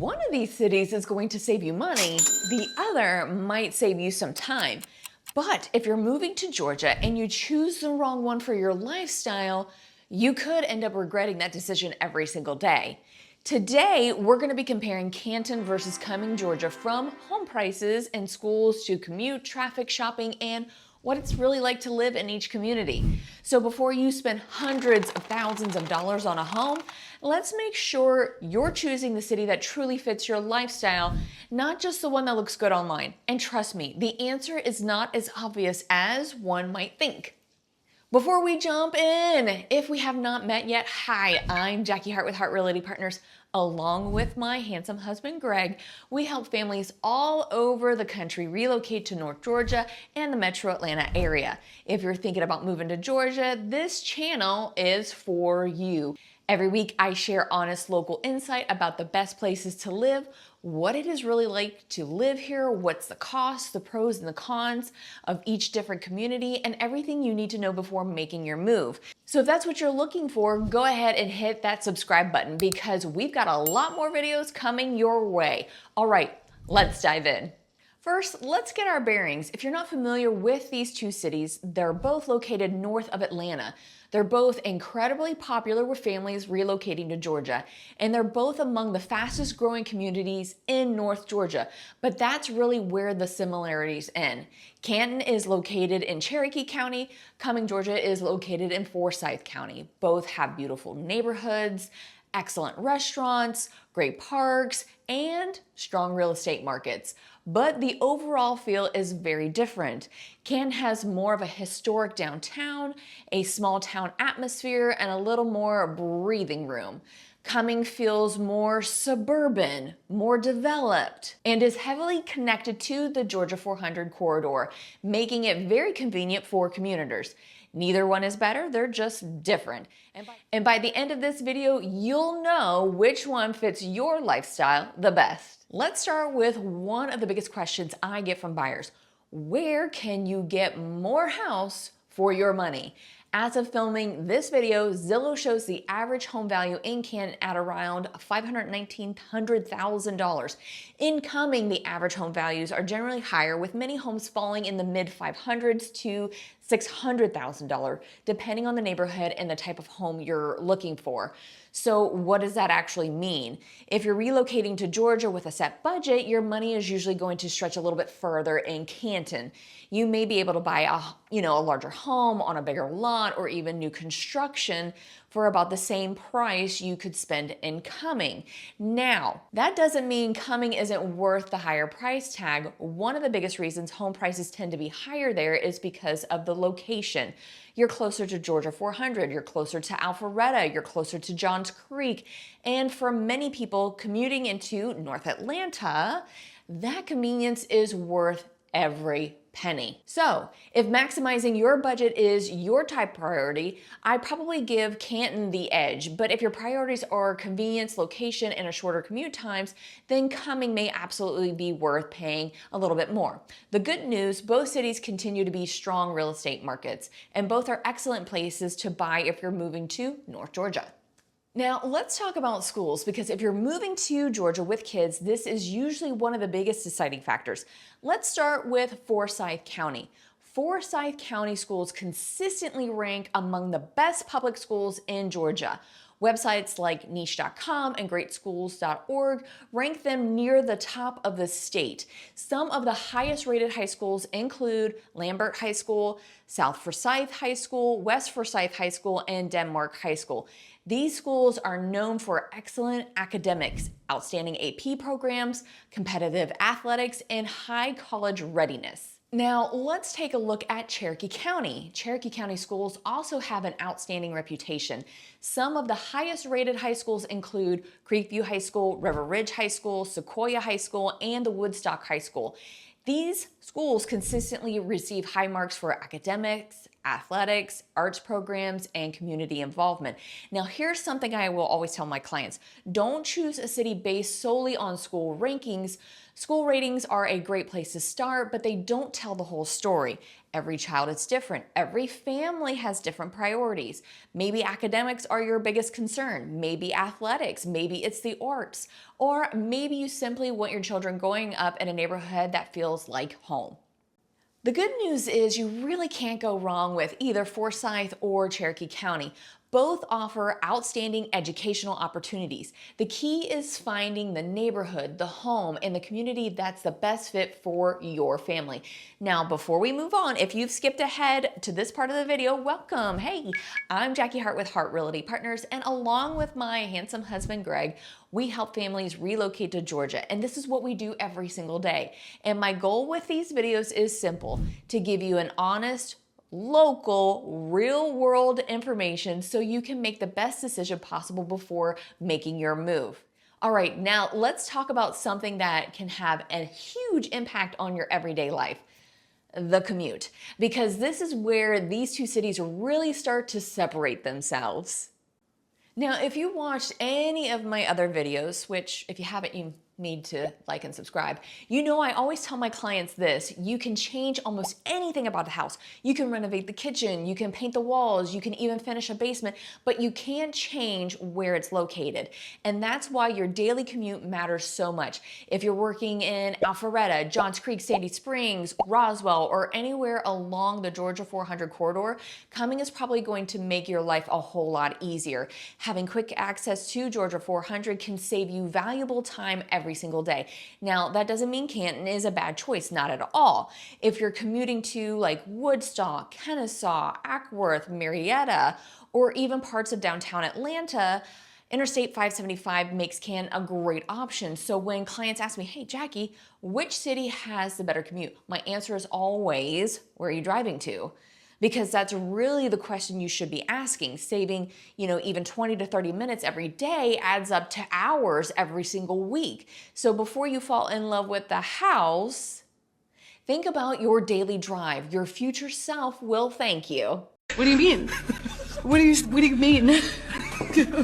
One of these cities is going to save you money, the other might save you some time. But if you're moving to Georgia and you choose the wrong one for your lifestyle, you could end up regretting that decision every single day. Today, we're going to be comparing Canton versus Cumming, Georgia, from home prices and schools to commute, traffic, shopping, and what it's really like to live in each community. So before you spend hundreds of thousands of dollars on a home, let's make sure you're choosing the city that truly fits your lifestyle, not just the one that looks good online. And trust me, the answer is not as obvious as one might think. Before we jump in, if we have not met yet, hi, I'm Jacquee Hart with Hart Realty Partners. Along with my handsome husband, Greg, we help families all over the country relocate to North Georgia and the metro Atlanta area. If you're thinking about moving to Georgia, this channel is for you. Every week, I share honest local insight about the best places to live, what it is really like to live here, what's the cost, the pros and the cons of each different community, and everything you need to know before making your move. So if that's what you're looking for, go ahead and hit that subscribe button because we've got a lot more videos coming your way. All right, let's dive in. First, let's get our bearings. If you're not familiar with these two cities, they're both located north of Atlanta. They're both incredibly popular with families relocating to Georgia, and they're both among the fastest growing communities in North Georgia, but that's really where the similarities end. Canton is located in Cherokee County, Cumming, Georgia is located in Forsyth County. Both have beautiful neighborhoods, excellent restaurants, great parks, and strong real estate markets. But the overall feel is very different. Canton has more of a historic downtown, a small town atmosphere, and a little more breathing room. Cumming feels more suburban, more developed, and is heavily connected to the Georgia 400 corridor, making it very convenient for commuters. Neither one is better, they're just different. And by the end of this video, you'll know which one fits your lifestyle the best. Let's start with one of the biggest questions I get from buyers. Where can you get more house for your money? As of filming this video, Zillow shows the average home value in Canton at around $519,000. In Cumming, the average home values are generally higher, with many homes falling in the mid $500s to $600,000, depending on the neighborhood and the type of home you're looking for. So what does that actually mean? If you're relocating to Georgia with a set budget, your money is usually going to stretch a little bit further in Canton. You may be able to buy a larger home on a bigger lot or even new construction for about the same price you could spend in Cumming. Now, that doesn't mean Cumming isn't worth the higher price tag. One of the biggest reasons home prices tend to be higher there is because of the location. You're closer to Georgia 400, you're closer to Alpharetta, you're closer to Johns Creek, and for many people commuting into North Atlanta, that convenience is worth every penny. So if maximizing your budget is your top priority, I'd probably give Canton the edge. But if your priorities are convenience, location, and a shorter commute times, then Cumming may absolutely be worth paying a little bit more. The good news, both cities continue to be strong real estate markets, and both are excellent places to buy if you're moving to North Georgia. Now, let's talk about schools, because if you're moving to Georgia with kids, this is usually one of the biggest deciding factors. Let's start with Forsyth County. Forsyth County schools consistently rank among the best public schools in Georgia. Websites like niche.com and greatschools.org rank them near the top of the state. Some of the highest rated high schools include Lambert High School, South Forsyth High School, West Forsyth High School, and Denmark High School. These schools are known for excellent academics, outstanding AP programs, competitive athletics, and high college readiness. Now, let's take a look at Cherokee County. Cherokee County schools also have an outstanding reputation. Some of the highest rated high schools include Creekview High School, River Ridge High School, Sequoia High School, and the Woodstock High School. These schools consistently receive high marks for academics, athletics, arts programs, and community involvement. Now, here's something I will always tell my clients. Don't choose a city based solely on school rankings. School ratings are a great place to start, but they don't tell the whole story. Every child is different. Every family has different priorities. Maybe academics are your biggest concern. Maybe athletics. Maybe it's the arts. Or maybe you simply want your children growing up in a neighborhood that feels like home. The good news is you really can't go wrong with either Forsyth or Cherokee County. Both offer outstanding educational opportunities. The key is finding the neighborhood, the home, and the community that's the best fit for your family. Now, before we move on, if you've skipped ahead to this part of the video, welcome. Hey, I'm Jacquee Hart with Hart Realty Partners, and along with my handsome husband, Greg, we help families relocate to Georgia, and this is what we do every single day. And my goal with these videos is simple: to give you an honest, local, real-world information so you can make the best decision possible before making your move. All right, now let's talk about something that can have a huge impact on your everyday life: the commute. Because this is where these two cities really start to separate themselves. Now, if you watched any of my other videos, which if you haven't, you need to like and subscribe, you know I always tell my clients this: you can change almost anything about the house. You can renovate the kitchen, you can paint the walls, you can even finish a basement, but you can't change where it's located. And that's why your daily commute matters so much. If you're working in Alpharetta, Johns Creek, Sandy Springs, Roswell, or anywhere along the Georgia 400 corridor, coming is probably going to make your life a whole lot easier. Having quick access to Georgia 400 can save you valuable time every single day. Now, that doesn't mean Canton is a bad choice, not at all. If you're commuting to like Woodstock, Kennesaw, Ackworth, Marietta, or even parts of downtown Atlanta, Interstate 575 makes Canton a great option. So when clients ask me, hey, Jacquee, which city has the better commute? My answer is always, where are you driving to? Because that's really the question you should be asking. Saving, even 20 to 30 minutes every day adds up to hours every single week. So before you fall in love with the house, think about your daily drive. Your future self will thank you. What do you mean? What do you mean?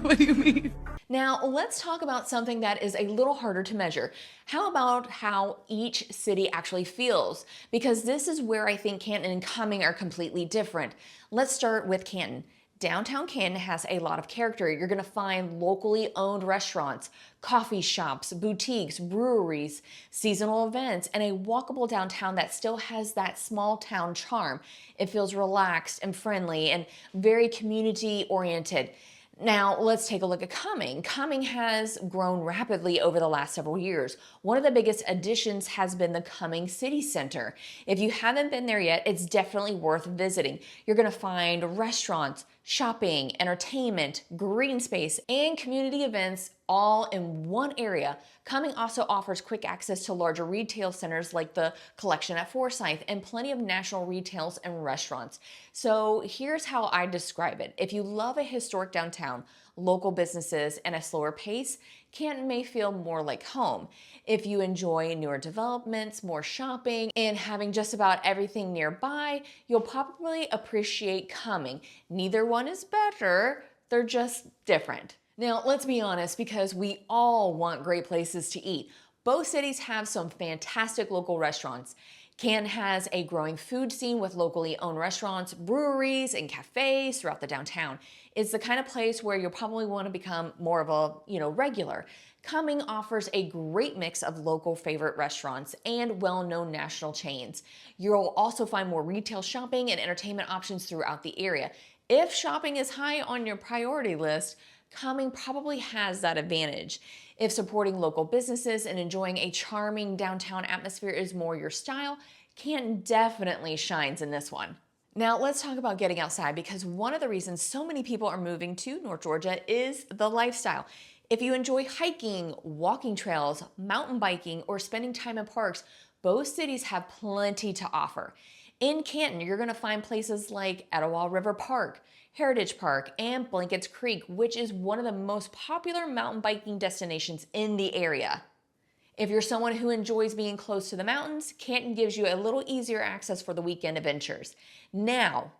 What do you mean? Now, let's talk about something that is a little harder to measure. How about how each city actually feels? Because this is where I think Canton and Cumming are completely different. Let's start with Canton. Downtown Canton has a lot of character. You're going to find locally owned restaurants, coffee shops, boutiques, breweries, seasonal events, and a walkable downtown that still has that small town charm. It feels relaxed and friendly and very community oriented. Now, let's take a look at Cumming. Cumming has grown rapidly over the last several years. One of the biggest additions has been the Cumming City Center. If you haven't been there yet, it's definitely worth visiting. You're going to find restaurants, shopping, entertainment, green space, and community events all in one area. Cumming also offers quick access to larger retail centers like the Collection at Forsyth and plenty of national retails and restaurants. So here's how I describe it. If you love a historic downtown, local businesses, and a slower pace, Canton may feel more like home. If you enjoy newer developments, more shopping, and having just about everything nearby, you'll probably appreciate Cumming. Neither one is better, they're just different. Now, let's be honest, because we all want great places to eat. Both cities have some fantastic local restaurants. Canton has a growing food scene with locally owned restaurants, breweries, and cafes throughout the downtown. It's the kind of place where you'll probably want to become more of a, regular. Cumming offers a great mix of local favorite restaurants and well-known national chains. You'll also find more retail shopping and entertainment options throughout the area. If shopping is high on your priority list, Cumming probably has that advantage. If supporting local businesses and enjoying a charming downtown atmosphere is more your style, Canton definitely shines in this one. Now let's talk about getting outside, because one of the reasons so many people are moving to North Georgia is the lifestyle. If you enjoy hiking, walking trails, mountain biking, or spending time in parks, both cities have plenty to offer. In Canton, you're going to find places like Etowah River Park, Heritage Park, and Blankets Creek, which is one of the most popular mountain biking destinations in the area. If you're someone who enjoys being close to the mountains, Canton gives you a little easier access for the weekend adventures. Now,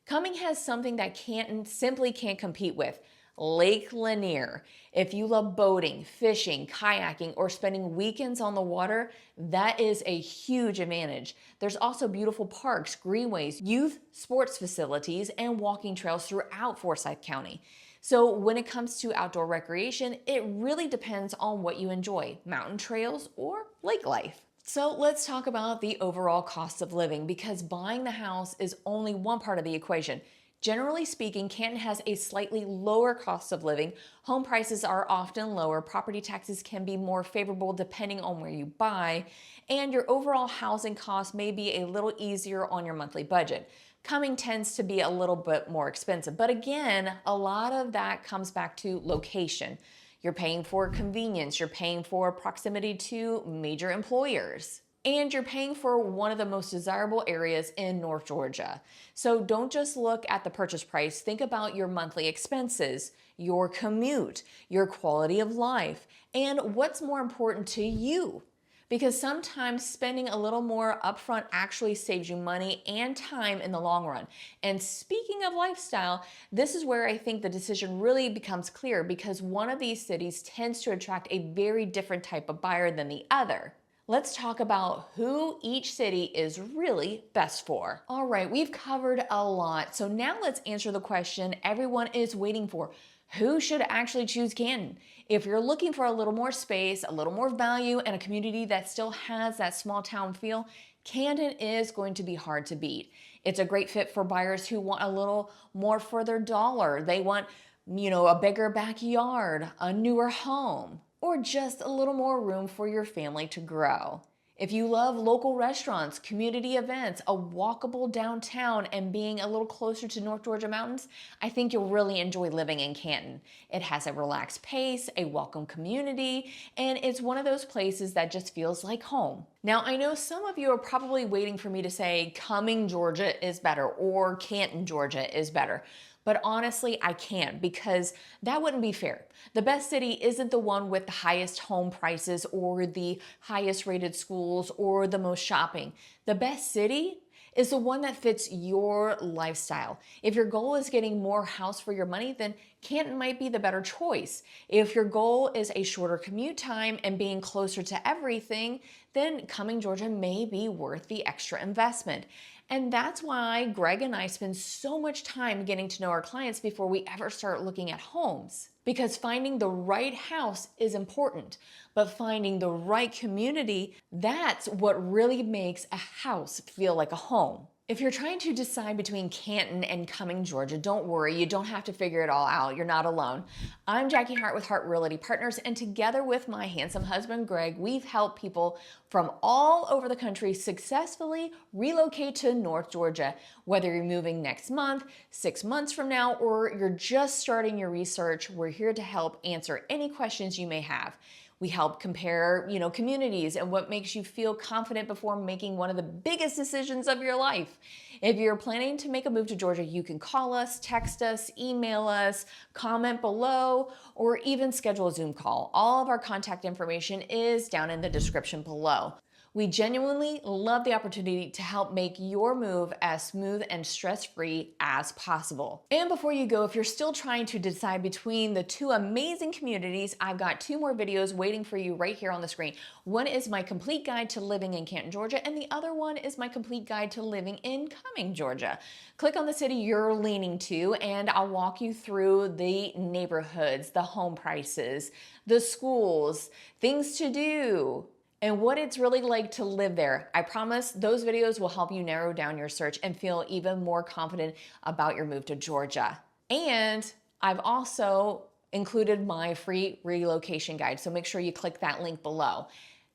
Cumming has something that Canton simply can't compete with: Lake Lanier. If you love boating, fishing, kayaking, or spending weekends on the water, that is a huge advantage. There's also beautiful parks, greenways, youth sports facilities, and walking trails throughout Forsyth County. So when it comes to outdoor recreation, it really depends on what you enjoy: mountain trails or lake life. So let's talk about the overall cost of living, because buying the house is only one part of the equation. Generally speaking, Canton has a slightly lower cost of living. Home prices are often lower, property taxes can be more favorable depending on where you buy, and your overall housing cost may be a little easier on your monthly budget. Cumming tends to be a little bit more expensive, but again, a lot of that comes back to location. You're paying for convenience, you're paying for proximity to major employers, and you're paying for one of the most desirable areas in North Georgia. So don't just look at the purchase price, think about your monthly expenses, your commute, your quality of life, and what's more important to you. Because sometimes spending a little more upfront actually saves you money and time in the long run. And speaking of lifestyle, this is where I think the decision really becomes clear, because one of these cities tends to attract a very different type of buyer than the other. Let's talk about who each city is really best for. All right, we've covered a lot. So now let's answer the question everyone is waiting for: who should actually choose Canton? If you're looking for a little more space, a little more value, and a community that still has that small town feel, Canton is going to be hard to beat. It's a great fit for buyers who want a little more for their dollar. They want, a bigger backyard, a newer home, or just a little more room for your family to grow. If you love local restaurants, community events, a walkable downtown, and being a little closer to North Georgia mountains, I think you'll really enjoy living in Canton. It has a relaxed pace, a welcome community, and it's one of those places that just feels like home. Now, I know some of you are probably waiting for me to say Cumming, Georgia is better, or Canton, Georgia is better. But honestly, I can't, because that wouldn't be fair. The best city isn't the one with the highest home prices or the highest rated schools or the most shopping. The best city is the one that fits your lifestyle. If your goal is getting more house for your money, then Canton might be the better choice. If your goal is a shorter commute time and being closer to everything, then Cumming, Georgia may be worth the extra investment. And that's why Greg and I spend so much time getting to know our clients before we ever start looking at homes. Because finding the right house is important, but finding the right community, that's what really makes a house feel like a home. If you're trying to decide between Canton and Cumming, Georgia, don't worry, you don't have to figure it all out. You're not alone. I'm Jacquee Hart with Hart Realty Partners, and together with my handsome husband, Greg, we've helped people from all over the country successfully relocate to North Georgia. Whether you're moving next month, 6 months from now, or you're just starting your research, we're here to help answer any questions you may have. We help compare, communities and what makes you feel confident before making one of the biggest decisions of your life. If you're planning to make a move to Georgia, you can call us, text us, email us, comment below, or even schedule a Zoom call. All of our contact information is down in the description below. We genuinely love the opportunity to help make your move as smooth and stress-free as possible. And before you go, if you're still trying to decide between the two amazing communities, I've got 2 more videos waiting for you right here on the screen. One is my complete guide to living in Canton, Georgia, and the other one is my complete guide to living in Cumming, Georgia. Click on the city you're leaning to, and I'll walk you through the neighborhoods, the home prices, the schools, things to do, and what it's really like to live there. I promise those videos will help you narrow down your search and feel even more confident about your move to Georgia. And I've also included my free relocation guide, so make sure you click that link below.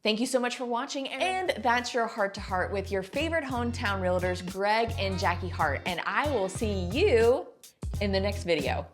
Thank you so much for watching, and that's your Heart to Heart with your favorite hometown realtors, Greg and Jacquee Hart, and I will see you in the next video.